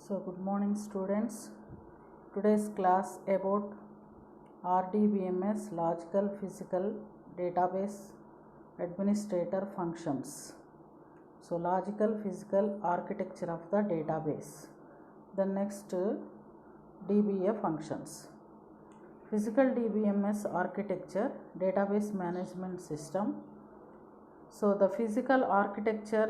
So good morning students. Today's class about RDBMS Logical Physical Database Administrator Functions. So logical physical architecture of the database. The next DBA functions. Physical DBMS architecture, database management system. So the physical architecture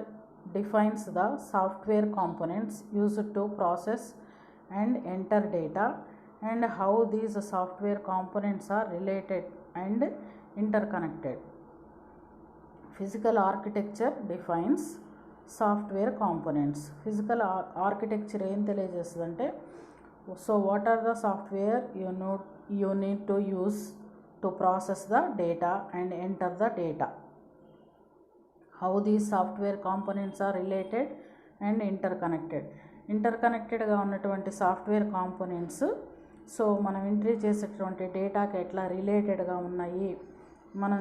defines the software components used to process and enter data and how these software components are related and interconnected. Physical architecture defines software components. Physical architecture em teliyajestadante, so what are the software you need to use to process the data and enter the data, how these software components are related and interconnected గా ఉన్నటువంటి software components so మనం entry చేసేటువంటి డేటాకి ఎట్లా రిలేటెడ్గా ఉన్నాయి, మనం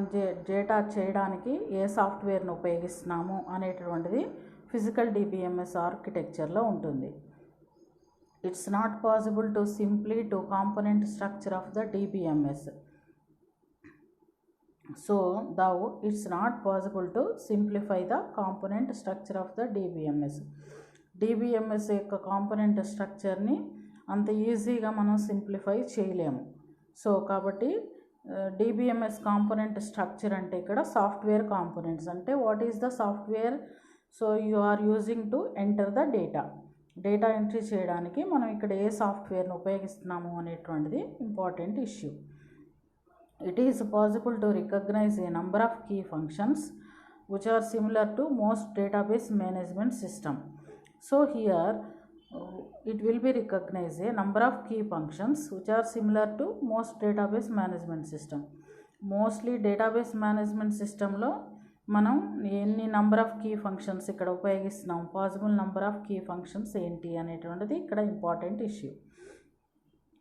data చేయడానికి ఏ సాఫ్ట్వేర్ను ఉపయోగిస్తున్నాము అనేటువంటిది ఫిజికల్ డిబిఎంఎస్ ఆర్కిటెక్చర్లో ఉంటుంది. It's not possible to simply to component structure of the DBMS. So thou it's not possible to simplify the component structure of the DBMS. DBMS యొక్క కాంపోనెంట్ స్ట్రక్చర్ని అంత ఈజీగా మనం సింప్లిఫై చేయలేము. సో కాబట్టి డిబిఎంఎస్ కాంపోనెంట్ స్ట్రక్చర్ అంటే ఇక్కడ software components అంటే what is the software, so you are using to enter the data entry చేయడానికి మనం ఇక్కడ ఏ సాఫ్ట్వేర్ను ఉపయోగిస్తున్నాము అనేటువంటిది important issue. It is possible to recognize a number of key functions which are similar to most database management system. So here it will be recognized a number of key functions which are similar to most database management system. Mostly database management system లో మనం ఎన్ని number of key functions ఇక్కడ ఉపయోగిస్తున్నాం, possible number of key functions ఏంటి అనేటువంటిది ఇక్కడ important issue.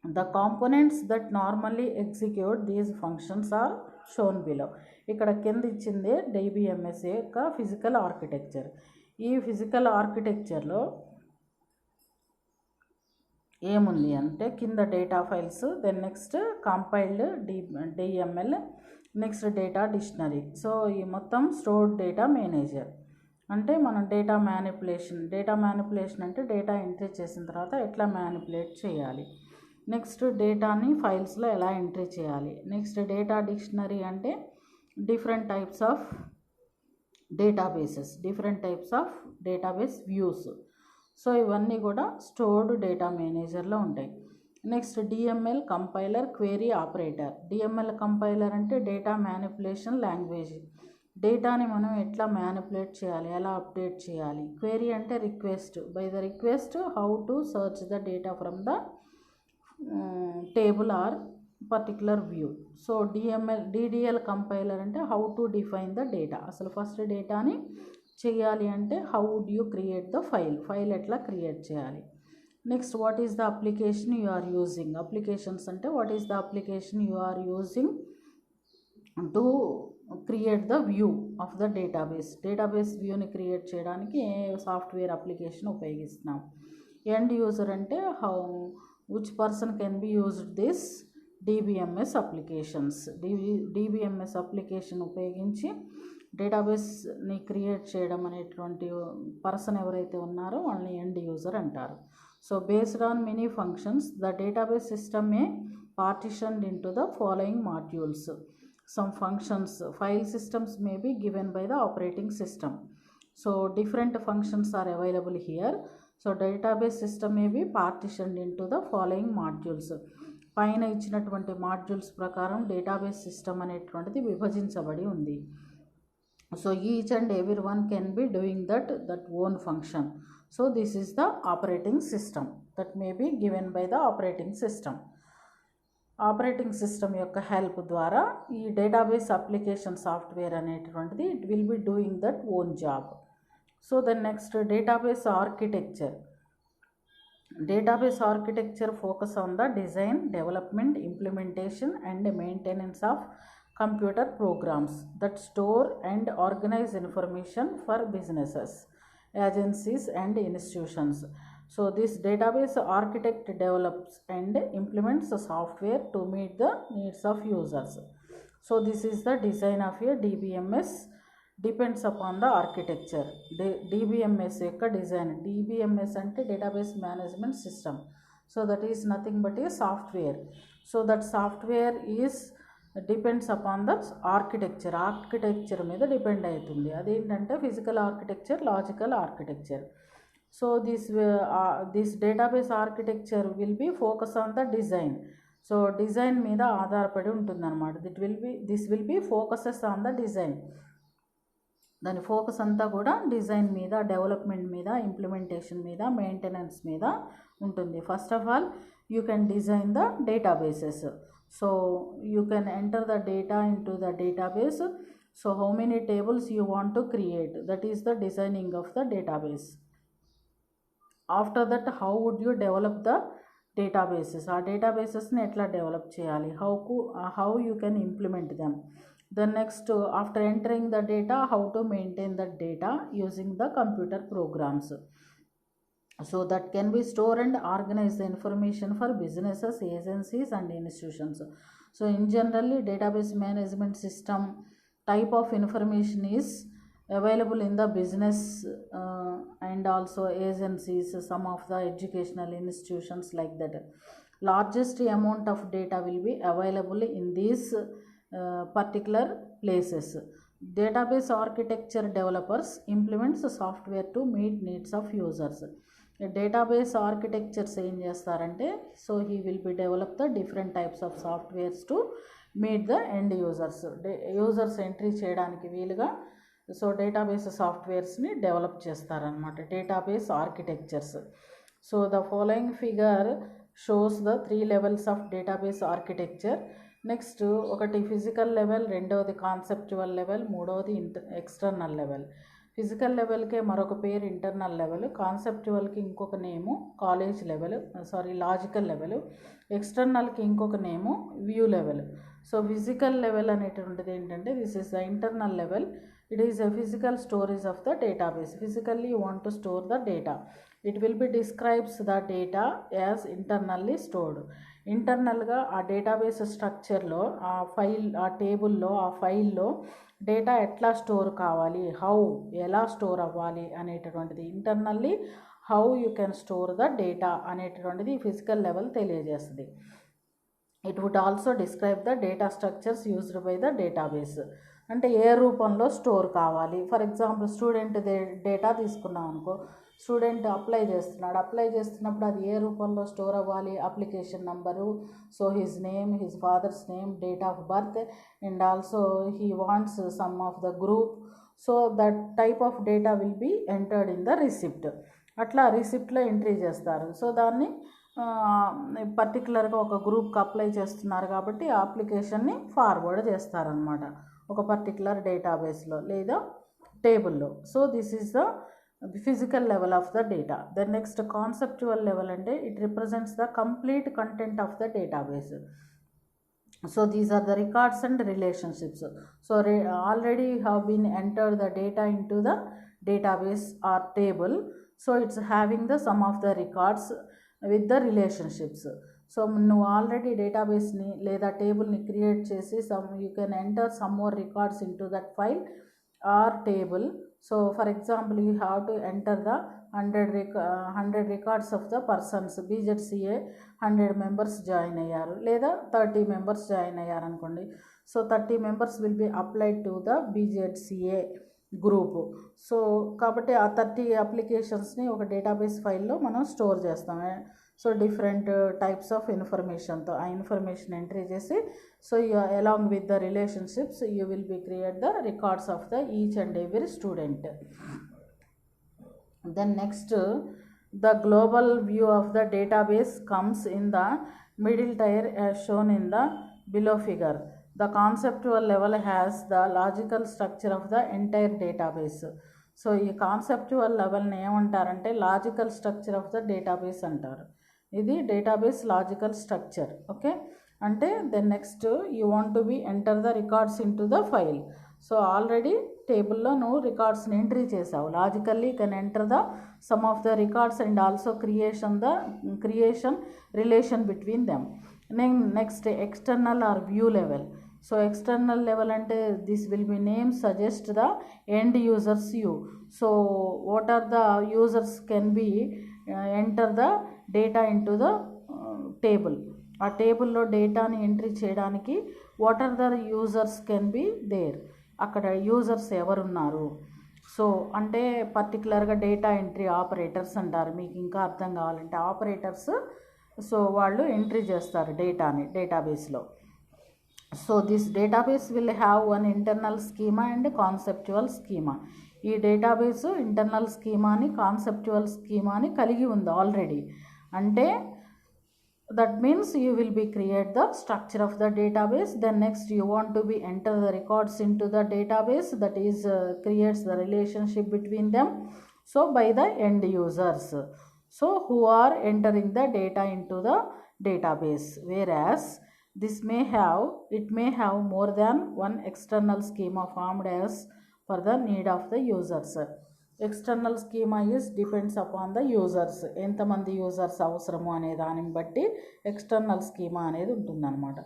The components that normally execute these functions are shown below. ఇక్కడ కింద ఇచ్చిందే డిబిఎంఎస్ యొక్క ఫిజికల్ ఆర్కిటెక్చర్. ఈ ఫిజికల్ ఆర్కిటెక్చర్లో ఏముంది అంటే కింద data files, then next compiled DML, next data dictionary. So ఈ మొత్తం స్టోర్డ్ డేటా మేనేజర్ అంటే మనం డేటా మ్యానిపులేషన్ అంటే డేటా ఎంట్రీ చేసిన తర్వాత ఎట్లా మ్యానిపులేట్ చేయాలి, నెక్స్ట్ డేటాని ఫైల్స్లో ఎలా ఎంట్రీ చేయాలి, నెక్స్ట్ డేటా డిక్షనరీ అంటే different types of database views. So ఇవన్నీ కూడా స్టోర్డ్ డేటా మేనేజర్లో ఉంటాయి. Next DML compiler, query operator. DML compiler అంటే డేటా మ్యానిపులేషన్ లాంగ్వేజ్, డేటాని మనం ఎట్లా మ్యానిపులేట్ చేయాలి, ఎలా అప్డేట్ చేయాలి. క్వెరీ అంటే request, by the request how to search the data from the table or particular view. So D D L compiler అంటే how to define the data, అసలు ఫస్ట్ డేటాని చేయాలి అంటే how would you create the file ఎట్లా create చేయాలి. Next what is the application you are using, applications అంటే what is the application you are using to create the view of the database వ్యూని create చేయడానికి ఏ software application ఉపయోగిస్తున్నాం. End user అంటే which person can be used this DBMS applications. DBMS application ఉపయోగించి డేటాబేస్ని create చేయడం అనేటువంటి person ఎవరైతే ఉన్నారో వాళ్ళని ఎండ్ యూజర్ అంటారు. So based on many functions the database system may partitioned into the following modules. Some functions file systems may be given by the operating system. So different functions are available here. So database system may be partitioned into the following modules. పైన ఇచ్చినటువంటి modules ప్రకారం database system అనేటువంటిది విభజించబడి ఉంది. So each and every one can be doing that own function. So this is the operating system that may be given by the operating system. Operating system యొక్క help ద్వారా ఈ database application software అనేటువంటిది it will be doing that own job. So the next database architecture. Database architecture focus on the design, development, implementation and maintenance of computer programs that store and organize information for businesses, agencies and institutions. So this database architect develops and implements the software to meet the needs of users. So this is the design of a DBMS depends upon the architecture. DBMS యొక్క design. DBMS అంటే database management system. So that is nothing but a software. So that software is depends upon the architecture మీద depend అవుతుంది. అదేంటంటే physical architecture, logical architecture. So this database architecture will be focus on the design. So design మీద ఆధారపడి ఉంటుందన్నమాట. This will B focuses on the design. దాని focus అంతా కూడా design మీద, డెవలప్మెంట్ మీద, ఇంప్లిమెంటేషన్ మీద, మెయింటెనెన్స్ మీద ఉంటుంది. First of all you can design the databases. So you can enter the data into the database. So how many tables you want to create, that is the designing of the database. After that, how would you develop the databases? Our databases ni etla develop cheyali, how you can implement them. Then next, after entering the data, how to maintain the data using the computer programs. So that can be store and organize the information for businesses, agencies and institutions. So in generally, database management system type of information is available in the business and also agencies, some of the educational institutions like that. Largest amount of data will be available in these particular places. Database architecture developers implements the software to meet needs of users. Database architectures ఏం చేస్తారంటే, so he will be develop the different types of softwares to meet the end users. Users entry చేయడానికి వీలుగా so database సాఫ్ట్వేర్స్ని develop చేస్తారనమాట database architectures. So the following figure shows the 3 levels of database architecture. Next ఒకటి physical level, రెండవది conceptual level, మూడవది external level. Physical లెవెల్కే మరొక పేరు internal level, కాన్సెప్చువల్కి ఇంకొక నేము college level, logical level, ఎక్స్టర్నల్కి ఇంకొక నేము view level. So physical level అనేటువంటిది ఏంటంటే, this is the internal level. It is a physical storage of the database. Physically you want to store the data. It will be describes the data as internally stored. ఇంటర్నల్గా ఆ database స్ట్రక్చర్లో, ఆ టేబుల్లో, ఆ ఫైల్లో data ఎట్లా store కావాలి, ఎలా store అవ్వాలి అనేటటువంటిది internally how you can store the data అనేటటువంటిది ఫిజికల్ లెవెల్ తెలియజేస్తుంది. It would also describe the data structures used by the database. అంటే ఏ రూపంలో స్టోర్ కావాలి. ఫర్ ఎగ్జాంపుల్ స్టూడెంట్ డేటా తీసుకున్నాం అనుకో, స్టూడెంట్ అప్లై చేస్తున్నప్పుడు అది ఏ రూపంలో స్టోర్ అవ్వాలి, application number, so his name, his father's name, date of birth and also he wants some of the group. So that type of data will be entered in the receipt. అట్లా రిసిప్ట్లో entry చేస్తారు. So దాన్ని పర్టికులర్గా ఒక గ్రూప్కి apply చేస్తున్నారు కాబట్టి ఆ అప్లికేషన్ని ఫార్వర్డ్ చేస్తారనమాట ఒక పర్టికులర్ డేటాబేస్లో లేదా టేబుల్లో. So this is the physical level of the data. Then next conceptual level అంటే it represents the complete content of the database. So these are the records and relationships. So already have been entered the data into the database or table. So it's having the some of the records with the relationships. So నువ్వు already డేటాబేస్ని లేదా టేబుల్ని create చేసి you can enter some more records in to that file or table. So for example you have to enter the 100 records of the persons. BZCA 100 members join అయ్యారు లేదా 30 members join అయ్యారు అనుకోండి. So 30 members will be applied to the BZCA group. So కాబట్టి ఆ 30 అప్లికేషన్స్ని ఒక database ఫైల్లో మనం store చేస్తాం. సో డిఫరెంట్ టైప్స్ ఆఫ్ ఇన్ఫర్మేషన్తో ఆ ఇన్ఫర్మేషన్ ఎంట్రీ చేసి so along with the relationships you will be create the records of the each and every student. Then next, the global view of the database comes in the middle tier as shown in the below figure. The conceptual level has the logical structure of the entire database. So ఈ conceptual లెవెల్ని ఏమంటారంటే logical structure of the database అంటారు. ఇది database logical structure. Okay, అంటే then next you want to be enter the records into the file. So already టేబుల్లో నువ్వు రికార్డ్స్ని entry చేసావు. Logically can enter the some of the records and also creation relation between them. Next external or view level. So external level అంటే this will be name suggest the end users you. So what are the users can be enter the data into the table. ఆ టేబుల్లో డేటాని entry చేయడానికి what are the users can be there, అక్కడ users ఎవరున్నారు. So అంటే పర్టికులర్గా data entry operators అంటారు. మీకు ఇంకా అర్థం కావాలంటే ఆపరేటర్స్, సో వాళ్ళు ఎంట్రీ చేస్తారు డేటాని డేటాబేస్లో. So this database will have one internal schema and conceptual schema. ఈ డేటాబేస్ ఇంటర్నల్ స్కీమాని కాన్సెప్చువల్ స్కీమాని కలిగి ఉంది ఆల్రెడీ. అంటే that means you will be create the structure of the database, then next you want to be enter the records into the database, that is creates the relationship between them, so by the end users, so who are entering the data into the database. Whereas this may have more than one external schema formed as for the need of the users. External schema is depends upon the users. ఎంతమంది users అవసరము అనే దానిని బట్టి external schema అనేది ఉంటుందన్నమాట.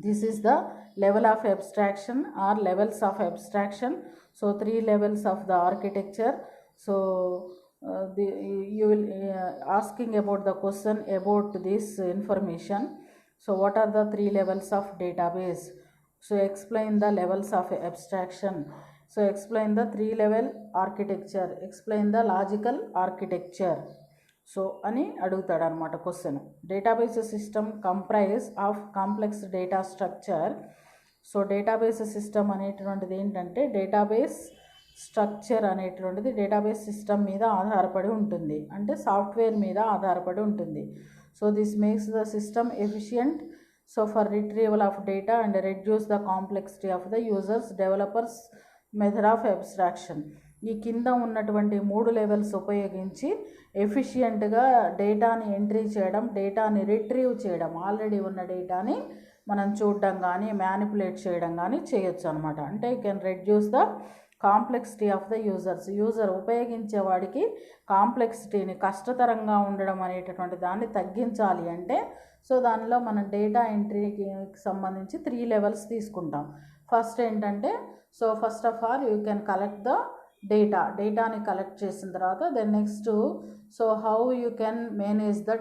This is the level of abstraction or levels of abstraction. So 3 levels of the architecture. So you will asking about the question about this information. So what are the 3 levels of database? So explain the levels of abstraction. So explain the 3-level architecture, explain the logical architecture. So అని అడుగుతాడు అనమాట question. Database system comprise of complex data structure. So database system అనేటువంటిది ఏంటంటే database structure అనేటువంటిది database system మీద ఆధారపడి ఉంటుంది, అంటే సాఫ్ట్వేర్ మీద ఆధారపడి ఉంటుంది. So this makes the system efficient so for retrieval of data and reduce the complexity of the users developers method of abstraction. ఈ కింద ఉన్నటువంటి 3 లెవెల్స్ ఉపయోగించి ఎఫిషియెంట్గా డేటాని ఎంట్రీ చేయడం, డేటాని రిట్రీవ్ చేయడం, ఆల్రెడీ ఉన్న డేటాని మనం చూడడం కానీ మ్యానిపులేట్ చేయడం కానీ చేయొచ్చు అనమాట. అంటే you can reduce the complexity of the users. User ఉపయోగించేవాడికి కాంప్లెక్సిటీని కష్టతరంగా ఉండడం అనేటటువంటి దాన్ని తగ్గించాలి అంటే సో దానిలో మనం డేటా ఎంట్రీకి సంబంధించి 3 levels తీసుకుంటాం. ఫస్ట్ ఏంటంటే so first of all you can collect the డేటాని కలెక్ట్ చేసిన తర్వాత then next so how you can manage the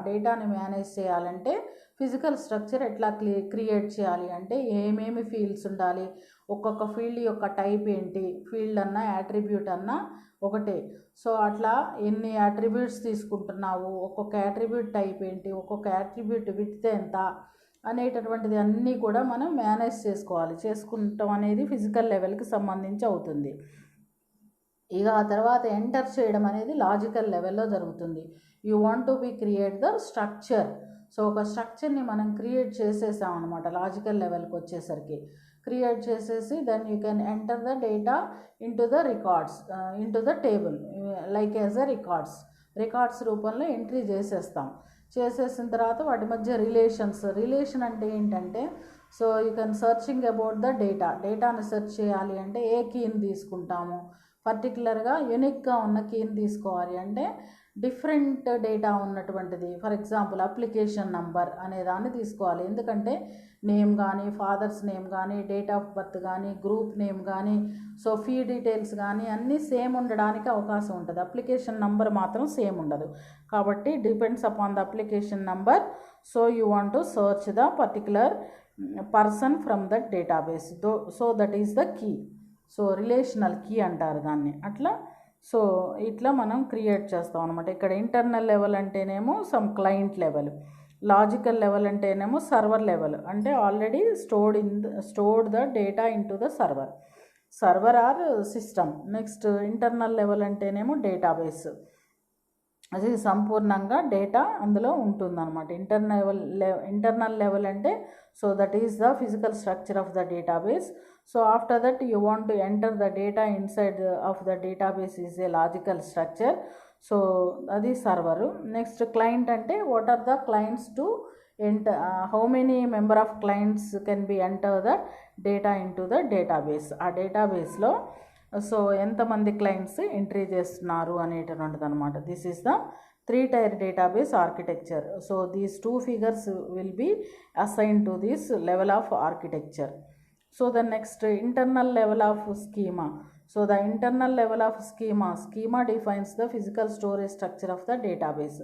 డేటాని మేనేజ్ చేయాలంటే ఫిజికల్ స్ట్రక్చర్ ఎట్లా క్రియేట్ చేయాలి అంటే ఏమేమి ఫీల్డ్స్ ఉండాలి, ఒక్కొక్క ఫీల్డ్ యొక్క టైప్ ఏంటి, ఫీల్డ్ అన్నా యాట్రిబ్యూట్ అన్నా ఒకటే. సో అట్లా ఎన్ని యాట్రిబ్యూట్స్ తీసుకుంటున్నావు, ఒక్కొక్క యాట్రిబ్యూట్ టైప్ ఏంటి, ఒక్కొక్క యాట్రిబ్యూట్ విడ్త్ ఎంత అనేటటువంటిది అన్నీ కూడా మనం మేనేజ్ చేసుకుంటాం అనేది ఫిజికల్ లెవెల్కి సంబంధించి అవుతుంది. ఇక ఆ తర్వాత ఎంటర్ చేయడం అనేది లాజికల్ లెవెల్లో జరుగుతుంది. You want to be create the structure. So ఒక స్ట్రక్చర్ని మనం క్రియేట్ చేసేసాం అనమాట. లాజికల్ లెవెల్కి వచ్చేసరికి క్రియేట్ చేసేసి then you can enter the data into the records into the table like as a records రూపంలో ఎంట్రీ చేసేసిన తర్వాత వాటి మధ్య రిలేషన్ అంటే ఏంటంటే so you can searching about the డేటాని సెర్చ్ చేయాలి అంటే ఏ కీని తీసుకుంటాము, పర్టికులర్గా యూనిక్గా ఉన్న కీని తీసుకోవాలి అంటే డిఫరెంట్ డేటా ఉన్నటువంటిది, ఫర్ ఎగ్జాంపుల్ అప్లికేషన్ నంబర్ అనే దాన్ని తీసుకోవాలి. ఎందుకంటే నేమ్ కానీ, ఫాదర్స్ నేమ్ కానీ, డేట్ ఆఫ్ బర్త్ కానీ, గ్రూప్ నేమ్ కానీ, సో ఫీ డీటెయిల్స్ కానీ అన్నీ సేమ్ ఉండడానికి అవకాశం ఉంటుంది. అప్లికేషన్ నంబర్ మాత్రం సేమ్ ఉండదు. కాబట్టి depends upon the application number. So you want to search the particular person from that database. So that is the key. So relational key అంటారు దాన్ని. అట్లా సో ఇట్లా మనం క్రియేట్ చేస్తాం అనమాట. ఇక్కడ ఇంటర్నల్ లెవెల్ అంటేనేమో some client level, logical level అంటేనేమో సర్వర్ లెవెల్, అంటే already stored the data into the server or system. Next internal level అంటేనేమో డేటాబేస్, అది సంపూర్ణంగా డేటా అందులో ఉంటుందన్నమాట. ఇంటర్నల్ లెవెల్ అంటే so that is the physical structure of the database. So after that you want to enter the data inside of the database is a logical structure. So అది server. Next client అంటే what are the clients to how many member of clients can be enter the data into the database. ఆ డేటాబేస్లో so ఎంతమంది clients entry చేస్తున్నారు అనేటటువంటిది అనమాట. This is the 3-tier database architecture. So these two figures will be assigned to this level of architecture. So the next internal level of schema. So the internal level of schema defines the physical storage structure of the database.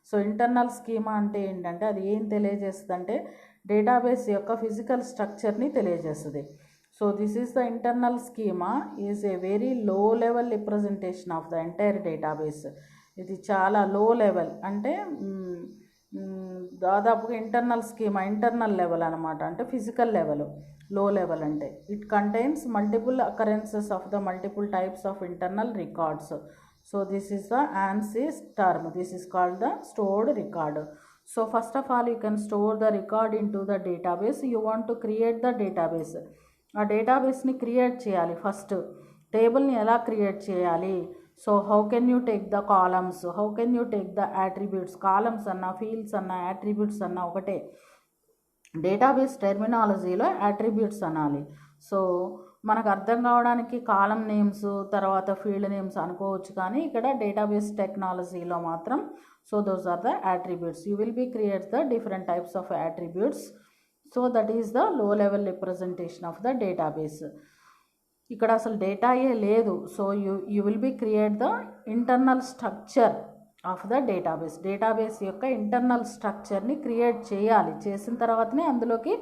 So internal schema అంటే ఏంటంటే అది ఏం తెలియజేస్తుంది అంటే database యొక్క physical స్ట్రక్చర్ని తెలియజేస్తుంది. So this is the internal schema is a very low level representation of the entire database. ఇది చాలా లో లెవెల్ అంటే దాదాపుగా ఇంటర్నల్ లెవెల్ అనమాట, అంటే ఫిజికల్ లెవెల్. లో లెవెల్ అంటే it contains multiple occurrences of the multiple types of internal records. So this is the ANSYS term. This is called the stored record. So first of all you can store the record into the database. You want to create the database. ఆ డేటాబేస్ని create చేయాలి. First టేబుల్ని ఎలా create చేయాలి? So how can you take the columns, how can you take the attributes. Columns అన్న fields అన్న attributes అన్న ఒకటే. Database టెర్మినాలజీలో attributes అనాలి. సో మనకు అర్థం కావడానికి కాలం నేమ్స్ తర్వాత ఫీల్డ్ నేమ్స్ అనుకోవచ్చు, కానీ ఇక్కడ డేటాబేస్ టెక్నాలజీలో మాత్రం so those are the attributes. You will be creates the different types of attributes. So that is the low level representation of the database. ఇక్కడ అసలు డేటాయే లేదు. So you will be create the internal structure of the database. Database యొక్క internal స్ట్రక్చర్ని create చేయాలి. చేసిన తర్వాతనే అందులోకి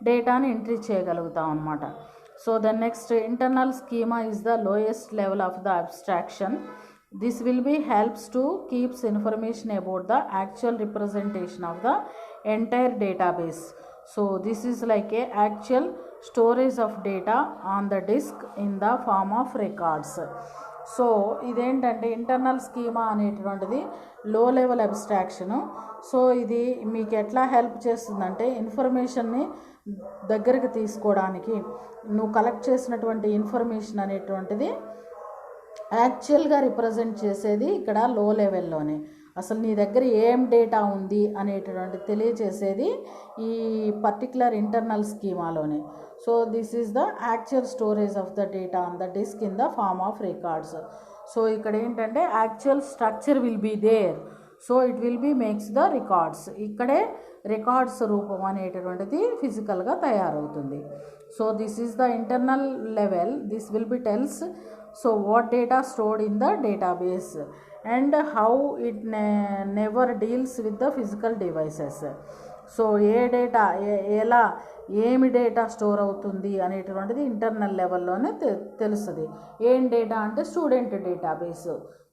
డేటాని ఎంట్రీ చేయగలుగుతాం అన్నమాట. So the next internal schema is the lowest level of the abstraction. This will be helps to keeps information about the actual representation of the entire database. So this is like a actual storage of data on the disk in the form of records. So ఇదేంటంటే internal schema అనేటువంటిది లో level అబ్స్ట్రాక్షను. So ఇది మీకు ఎట్లా help చేస్తుందంటే ఇన్ఫర్మేషన్ని దగ్గరికి తీసుకోవడానికి, నువ్వు కలెక్ట్ చేసినటువంటి ఇన్ఫర్మేషన్ అనేటువంటిది యాక్చువల్గా రిప్రజెంట్ చేసేది ఇక్కడ లో లెవెల్లోనే. అసలు నీ దగ్గర ఏం డేటా ఉంది అనేటువంటి తెలియచేసేది ఈ పర్టికులర్ ఇంటర్నల్ స్కీమాలోనే. So this is the actual storage of the data on the disk in the form of records. So ఇక్కడ ఏంటంటే actual structure will be there. So it will be makes the records. ఇక్కడే records రూపం అనేటటువంటిది ఫిజికల్గా తయారవుతుంది. So this is the internal level. This will be tells so what data stored in the database and how it never deals with the physical devices. So A data ఎలా ఏమి data store అవుతుంది అనేటువంటిది internal లెవెల్లోనే తెలుస్తుంది. ఏం data అంటే student database.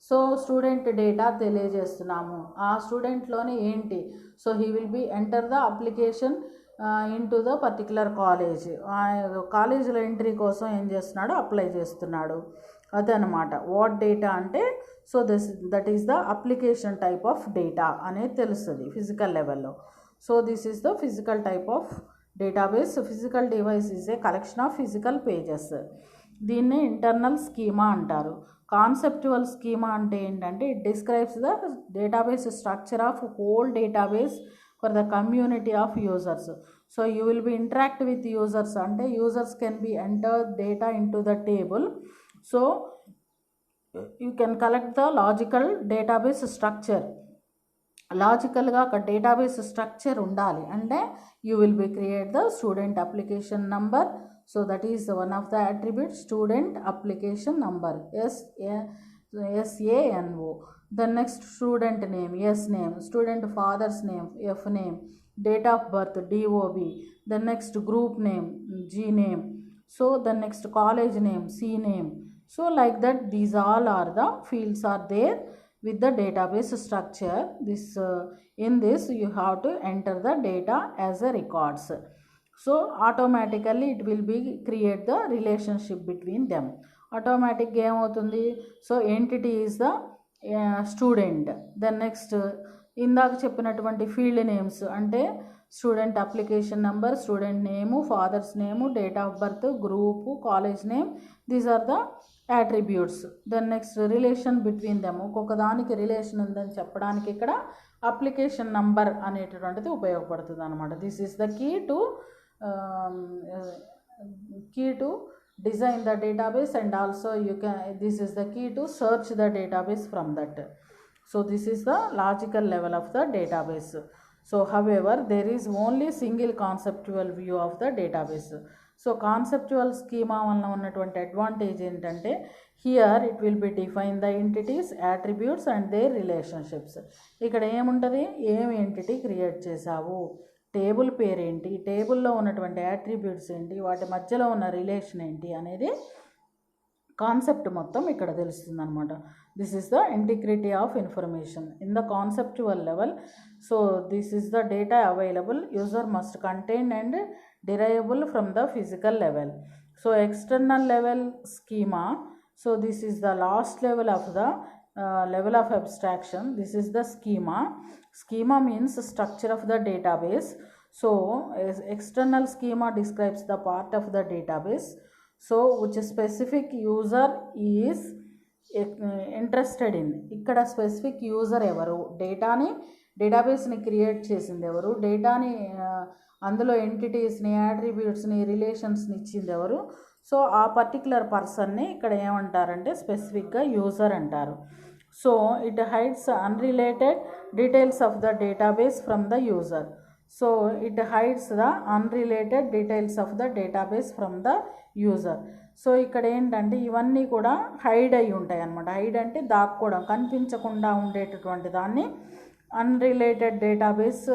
So student data తెలియజేస్తున్నాము. ఆ స్టూడెంట్లోనే ఏంటి, so he will be enter the application into the particular college. కాలేజీలో ఎంట్రీ కోసం ఏం చేస్తున్నాడు, అప్లై చేస్తున్నాడు. అదనమాట వాట్ డేటా అంటే. So that is the application type of data అనేది తెలుస్తుంది ఫిజికల్ లెవెల్లో. So this is the physical type of database. Physical device is a collection of physical pages. దీన్ని ఇంటర్నల్ స్కీమా అంటారు. కాన్సెప్చువల్ స్కీమా అంటే ఏంటంటే it describes the database structure of whole database for the community of users. So you will be interact with users అంటే users can be enter data into the table. So you can collect the logical database structure. లాజికల్గా ఒక database structure ఉండాలి అంటే you will be create the student application number. So that is one of the attribute student application number SANO. The next student name S name, student father's name F name, date of birth DOB. The next group name G name. So the next college name C name. So like that these all are the fields are there with the database structure. In this you have to enter the data as a records. So automatically it will be create the relationship between them. Automatic game avutundi. So entity is the student. Then next ఇందాక చెప్పినటువంటి field names అంటే student application number, student name, father's name, date of birth, group, college name, these are the attributes. Then next relation between them, ఒక్కొక్క దానికి relation ఉందని చెప్పడానికి ఇక్కడ application number అనేటటువంటిది ఉపయోగపడుతుంది అనమాట. This is the key to design the database, and also this is the key to search the database from that. So this is the logical level of the database. So however, there is only single conceptual view of the database. So conceptual schema వలన ఉన్నటువంటి advantage ఏంటంటే here it will be define the entities, attributes and their relationships. ఇక్కడ ఏముంటుంది, ఏమి entity create చేసావు, table పేరేంటి, టేబుల్లో ఉన్నటువంటి యాట్రిబ్యూట్స్ ఏంటి, వాటి మధ్యలో ఉన్న రిలేషన్ ఏంటి అనేది కాన్సెప్ట్ మొత్తం ఇక్కడ తెలుస్తుంది అనమాట. This is the integrity of information in the conceptual level. So this is the data available, user must contain and derivable from the physical level. So external level schema, so this is the last level of the level of abstraction. This is the schema means structure of the database. So external schema describes the part of the database so which a specific user is interested in. ఇక్కడ specific user ఎవరు, డేటాబేస్ని create చేసింది ఎవరు, డేటాని అందులో ఎంటిటీస్ని, యాట్రిబ్యూట్స్ని, రిలేషన్స్ని ఇచ్చింది ఎవరు. So ఆ particular పర్సన్ని ఇక్కడ ఏమంటారంటే స్పెసిఫిక్గా యూజర్ అంటారు. So it hides unrelated details of the database from the user. So it hides the unrelated details of the database from the user. So ఇక్కడ ఏంటంటే ఇవన్నీ కూడా హైడ్ అయి ఉంటాయి అన్నమాట. హైడ్ అంటే దాక్కోవడం, కనిపించకుండా ఉండేటటువంటి దాన్ని అన్రిలేటెడ్ డేటాబేస్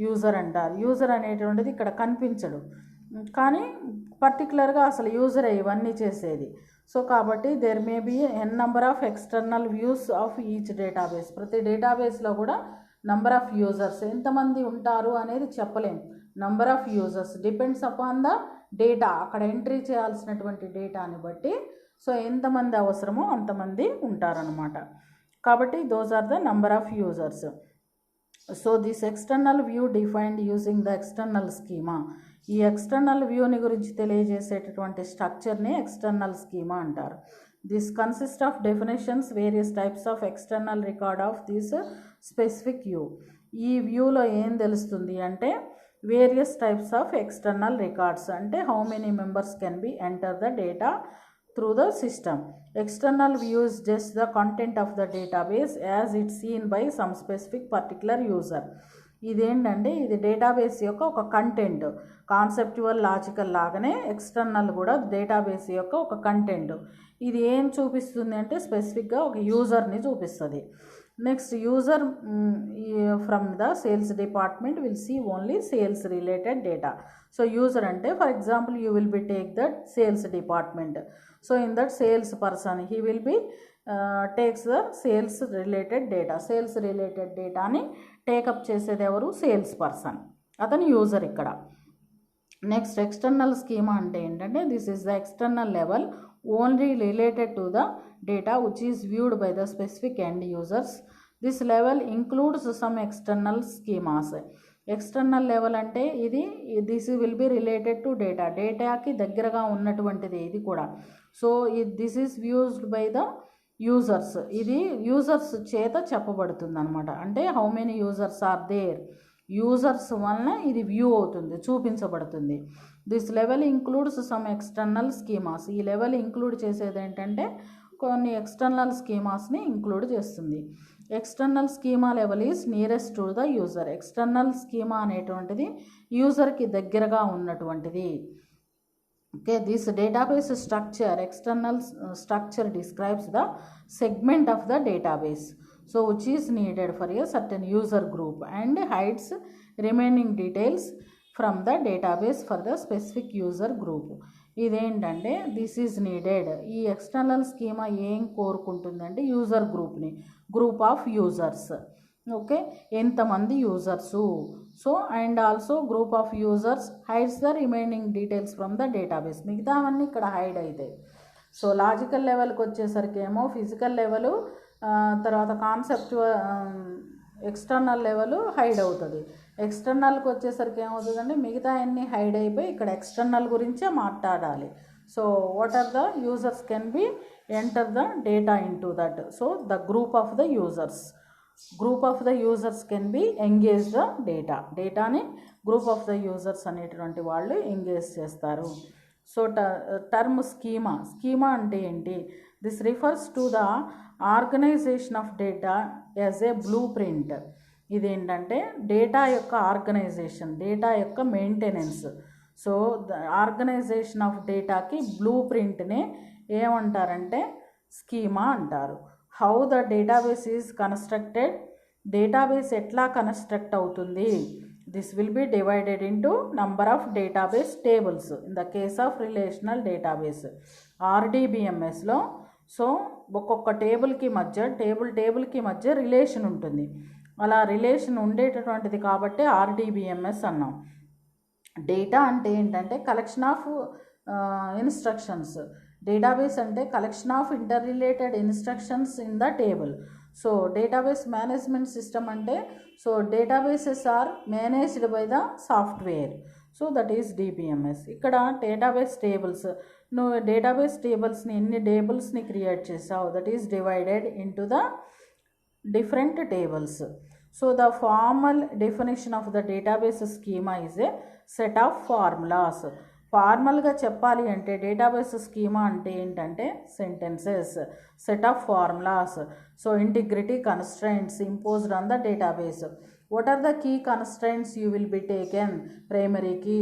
యూజర్ అంటారు. యూజర్ అనేటువంటిది ఇక్కడ కనిపించడు, కానీ పర్టికులర్గా అసలు యూజరే ఇవన్నీ చేసేది. సో కాబట్టి there may be n number of external views of each database. ప్రతి డేటాబేస్లో కూడా నంబర్ ఆఫ్ యూజర్స్ ఎంతమంది ఉంటారు అనేది చెప్పలేం. Number of users depends upon the data, అక్కడ ఎంట్రీ చేయాల్సినటువంటి డేటాని బట్టి సో ఎంతమంది అవసరమో అంతమంది ఉంటారనమాట. కాబట్టి those are the number of users. So this external view defined using the external schema. ఈ ఎక్స్టర్నల్ వ్యూని గురించి తెలియజేసేటటువంటి స్ట్రక్చర్ని ఎక్స్టర్నల్ స్కీమా అంటారు. This consist of definitions, various types of external record of this specific view. ఈ వ్యూలో ఏం తెలుస్తుంది అంటే various types of external records అంటే how many members can be enter the data through the system. External view is just the content of the database as it's seen by some specific particular user. ఇదేంటంటే ఇది database యొక్క ఒక content, conceptual logical లాగానే external కూడా database యొక్క ఒక content. ఇది ఏం చూపిస్తుంది అంటే స్పెసిఫిక్గా ఒక యూజర్ని చూపిస్తుంది. Next user from the sales department will see only sales related data. So user అంటే for example you will be take that sales department. So in that sales person he will be takes the sales related data. Sales related data ni take up చేసేది ఎవరు, sales person, అతను user ఇక్కడ. Next external schema అంటే ఏంటంటే this is the external level only related to the data which is viewed by the specific end users. This level includes some external schemas. External level అంటే this will be related to డేటాకి దగ్గరగా ఉన్నటువంటిది ఇది కూడా. So this is viewed by the users. ఇది users చేత చెప్పబడుతుంది అనమాట. అంటే how many users are there, users వలన ఇది వ్యూ అవుతుంది, చూపించబడుతుంది. This level includes some external schemas. ఈ లెవెల్ ఇంక్లూడ్ చేసేది ఏంటంటే కొన్ని ఎక్స్టర్నల్ స్కీమాస్ని ఇంక్లూడ్ చేస్తుంది. External schema level is nearest to the user. External schema అనేటువంటిది యూజర్కి దగ్గరగా ఉన్నటువంటిది. Okay, this database structure, external structure describes the segment of the database so which is needed for a certain user group and hides remaining details from the database for the specific user group. ఇదేంటంటే this is needed. ఈ external schema ఏం కోరుకుంటుందంటే user గ్రూప్ని, group of users. Okay, ఎంతమంది users. So and also group of users hides the remaining details from the database. మిగతావన్నీ ఇక్కడ hide అవుతాయి. So logical లెవెల్కి వచ్చేసరికి ఏమో ఫిజికల్ లెవెలు, తర్వాత ఎక్స్టర్నల్ లెవెల్ హైడ్ అవుతుంది. ఎక్స్టర్నల్కి వచ్చేసరికి ఏమవుతుందంటే మిగతా అన్నీ హైడ్ అయిపోయి ఇక్కడ ఎక్స్టర్నల్ గురించే మాట్లాడాలి. So what are the users can be enter the data into that. So the group of the users can be engage the డేటాని గ్రూప్ ఆఫ్ ద యూజర్స్ అనేటువంటి వాళ్ళు ఎంగేజ్ చేస్తారు. సో టర్మ్ స్కీమా అంటే ఏంటి? This refers to the organization of data as a blueprint. ఇదేంటంటే data యొక్క organization, data యొక్క maintenance. So the organization of డేటాకి బ్లూ ప్రింట్ని ఏమంటారంటే స్కీమా అంటారు. How the database is constructed, database ఎట్లా కన్స్ట్రక్ట్ అవుతుంది. This will be divided into number of database tables in the case of relational database. ఆర్డిబిఎంఎస్లో సో ఒక్కొక్క టేబుల్కి మధ్య రిలేషన్ ఉంటుంది. అలా రిలేషన్ ఉండేటటువంటిది కాబట్టి ఆర్డిబిఎంఎస్ అన్నాం. డేటా అంటే ఏంటంటే కలెక్షన్ ఆఫ్ ఇన్స్ట్రక్షన్స్. డేటాబేస్ అంటే collection of interrelated instructions in the table. So database management system అంటే so databases are managed by the software. So that is D B M S. ఇక్కడ database tables, నువ్వు database టేబుల్స్ని ఎన్ని టేబుల్స్ని create చేసావు, that is divided into the different tables. So the formal definition of the database schema is a set of formulas. ఫార్మల్గా చెప్పాలి అంటే database schema అంటే ఏంటంటే sentences, set of formulas. So integrity constraints imposed on the database. What are the key constraints you will be taken? Primary key,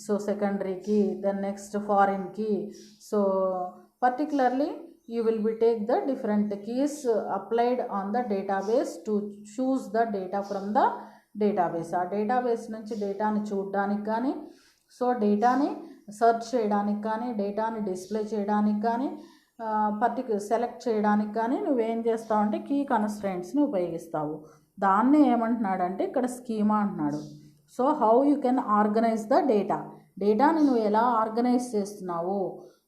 so secondary key, then next foreign key. So particularly you will be take the different keys applied on the database to choose the data from the database. ఆ database నుంచి డేటాని చూడడానికి కానీ, so డేటాని search చేయడానికి కానీ, డేటాని display చేయడానికి కానీ, సెలెక్ట్ చేయడానికి కానీ నువ్వేం చేస్తావు అంటే కీ కన్స్ట్రైంట్స్ని ఉపయోగిస్తావు. దాన్ని ఏమంటున్నాడంటే ఇక్కడ స్కీమా అంటున్నాడు. So how you can organise the డేటాని నువ్వు ఎలా ఆర్గనైజ్ చేస్తున్నావు,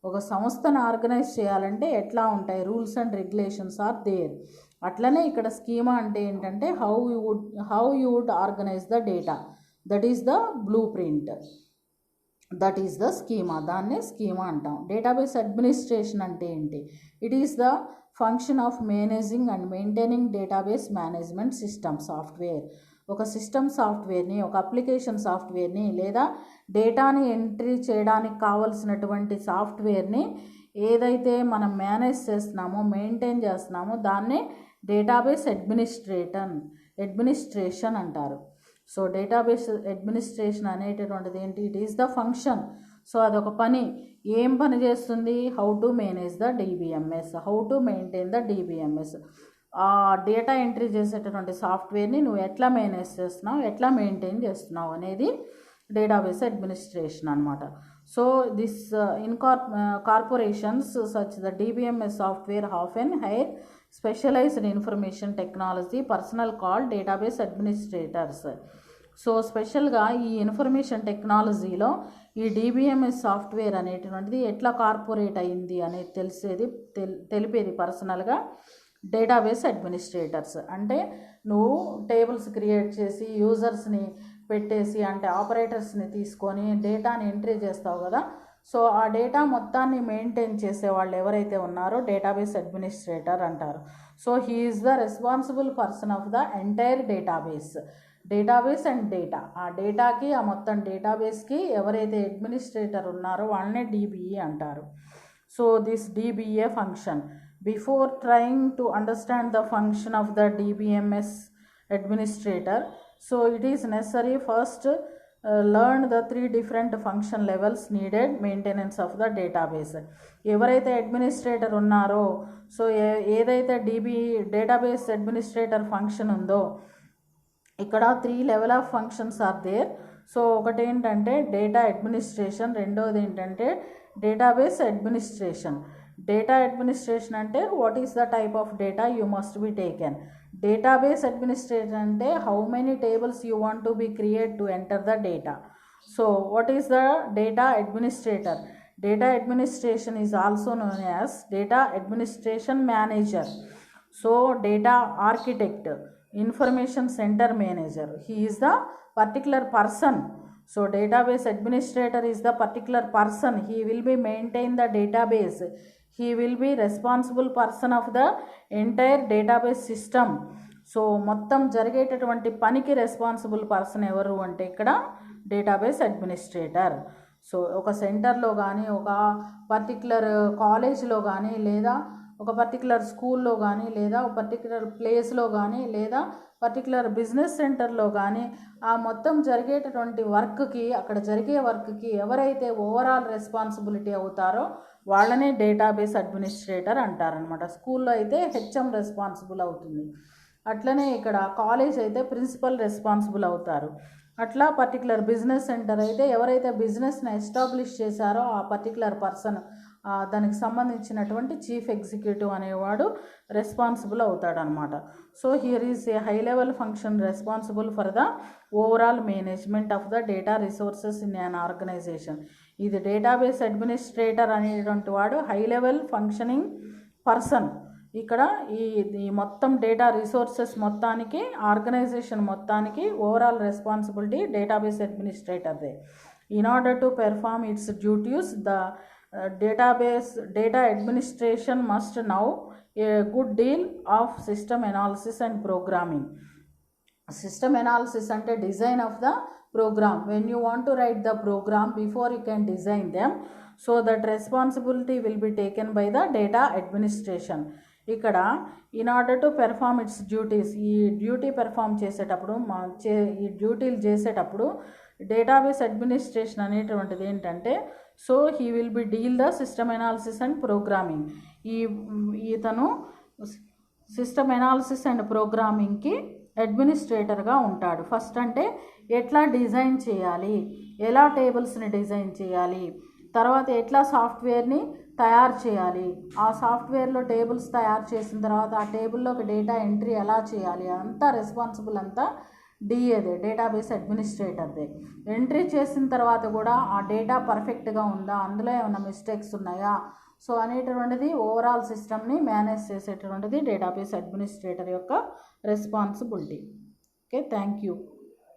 ఒక సంస్థను ఆర్గనైజ్ చేయాలంటే ఎట్లా ఉంటాయి, rules and regulations are there. అట్లనే ఇక్కడ స్కీమా అంటే ఏంటంటే how you would organise the data, that is the blueprint, that is the schema. దాన్నే స్కీమా అంటాం. డేటాబేస్ అడ్మినిస్ట్రేషన్ అంటే ఏంటి? It is the function of managing and maintaining database management system software. ఒక system సాఫ్ట్వేర్ని, ఒక application సాఫ్ట్వేర్ని లేదా డేటాని ఎంట్రీ చేయడానికి కావలసినటువంటి సాఫ్ట్వేర్ని ఏదైతే మనం మేనేజ్ చేస్తున్నామో, మెయింటైన్ చేస్తున్నామో దాన్నే డేటాబేస్ అడ్మినిస్ట్రేషన్ అంటారు. సో డేటాబేస్ అడ్మినిస్ట్రేషన్ అనేటటువంటిది ఏంటి? It is the function. So అదొక పని. ఏం పని చేస్తుంది? How to manage the DBMS, how to maintain the DBMS. ఆ డేటా ఎంట్రీ చేసేటటువంటి సాఫ్ట్వేర్ని నువ్వు ఎట్లా మేనేజ్ చేస్తున్నావు, ఎట్లా మెయింటైన్ చేస్తున్నావు అనేది డేటాబేస్ అడ్మినిస్ట్రేషన్ అనమాట. So this corporations such the DBMS software often hire specialised information technology personnel called database administrators. So స్పెషల్గా ఈ ఇన్ఫర్మేషన్ టెక్నాలజీలో ఈ డిబిఎంఎస్ సాఫ్ట్వేర్ అనేటువంటిది ఎట్లా కార్పొరేట్ అయింది అనేది తెలిపేది పర్సనల్గా డేటాబేస్ అడ్మినిస్ట్రేటర్స్. అంటే నువ్వు టేబుల్స్ క్రియేట్ చేసి యూజర్స్ని పెట్టేసి అంటే ఆపరేటర్స్ని తీసుకొని డేటాని ఎంట్రీ చేస్తావు కదా. సో ఆ డేటా మొత్తాన్ని మెయింటైన్ చేసే వాళ్ళు ఎవరైతే ఉన్నారో డేటాబేస్ అడ్మినిస్ట్రేటర్ అంటారు. So he is the responsible person of the entire database and data. ఆ డేటాకి, ఆ మొత్తం డేటాబేస్కి ఎవరైతే అడ్మినిస్ట్రేటర్ ఉన్నారో వాళ్ళనే డిబిఈ అంటారు. So this DBA function. Before trying to understand the function of the DBMS administrator, so it is necessary first learn the 3 different function levels needed maintenance of the database. ఎవరైతే administrator ఉన్నారో, so ఏదైతే database administrator function ఉందో ఇక్కడ 3 level of functions are there. So ఒకటి ఏంటంటే data administration, రెండోది ఏంటంటే database administration. Data administration అంటే what is the type of data you must be taken. Database administration అంటే how many tables you want to be create to enter the data. So what is the data administrator? Data administration is also known as data administration manager. So data architect, information centre manager, he is the particular person. So database administrator is the particular person. He will be maintain the database. He will be responsible person of the entire database system. So మొత్తం జరిగేటటువంటి పనికి responsible person ఎవరు అంటే ఇక్కడ database administrator. So ఒక సెంటర్లో కానీ, ఒక పర్టికులర్ కాలేజ్లో కానీ, లేదా ఒక పర్టికులర్ స్కూల్లో కానీ, లేదా ఒక పర్టికులర్ ప్లేస్లో కానీ, లేదా పర్టికులర్ బిజినెస్ సెంటర్లో కానీ ఆ మొత్తం జరిగేటటువంటి వర్క్కి, అక్కడ జరిగే వర్క్కి ఎవరైతే ఓవరాల్ రెస్పాన్సిబిలిటీ అవుతారో వాళ్ళనే డేటాబేస్ అడ్మినిస్ట్రేటర్ అంటారనమాట. స్కూల్లో అయితే హెచ్ఎం రెస్పాన్సిబుల్ అవుతుంది. అట్లనే ఇక్కడ కాలేజ్ అయితే ప్రిన్సిపల్ రెస్పాన్సిబుల్ అవుతారు. అట్లా పర్టికులర్ బిజినెస్ సెంటర్ అయితే ఎవరైతే బిజినెస్ని ఎస్టాబ్లిష్ చేశారో ఆ పర్టికులర్ పర్సన్, దానికి సంబంధించినటువంటి చీఫ్ ఎగ్జిక్యూటివ్ అనేవాడు రెస్పాన్సిబుల్ అవుతాడనమాట. So here is a high level function responsible for the overall management of the data resources in an organization. ఇది డేటాబేస్ అడ్మినిస్ట్రేటర్ అనేటువంటి వాడు హై లెవెల్ ఫంక్షనింగ్ పర్సన్. ఇక్కడ ఈ మొత్తం డేటా రిసోర్సెస్ మొత్తానికి, ఆర్గనైజేషన్ మొత్తానికి ఓవరాల్ రెస్పాన్సిబిలిటీ డేటాబేస్ అడ్మినిస్ట్రేటర్దే. In order to perform its duties the data administration must know a good deal of system analysis and programming. System analysis ante design of the program. When you want to write the program, before you can design them, so that responsibility will be taken by the data administration. ఇక్కడ in order to perform its duties, ఈ duty perform చేసేటప్పుడు, ఈ డ్యూటీలు చేసేటప్పుడు database administration అనేటువంటిది ఏంటంటే, so he will be deal the system analysis and programming. ఇతను system analysis and ప్రోగ్రామింగ్కి అడ్మినిస్ట్రేటర్గా ఉంటాడు. ఫస్ట్ అంటే ఎట్లా డిజైన్ చేయాలి, ఎలా టేబుల్స్ని డిజైన్ చేయాలి, తర్వాత ఎట్లా సాఫ్ట్వేర్ని తయారు చేయాలి, ఆ సాఫ్ట్వేర్లో టేబుల్స్ తయారు చేసిన తర్వాత ఆ టేబుల్లోకి డేటా ఎంట్రీ ఎలా చేయాలి, అంతా రెస్పాన్సిబుల్ అంతా డిఏదే, డేటాబేస్ అడ్మినిస్ట్రేటర్దే. ఎంట్రీ చేసిన తర్వాత కూడా ఆ డేటా పర్ఫెక్ట్గా ఉందా, అందులో ఏమైనా మిస్టేక్స్ ఉన్నాయా, సో అనేటువంటిది ఓవరాల్ సిస్టమ్ని మేనేజ్ చేసేటటువంటిది డేటాబేస్ అడ్మినిస్ట్రేటర్ యొక్క రెస్పాన్సిబిలిటీ. Okay, thank you.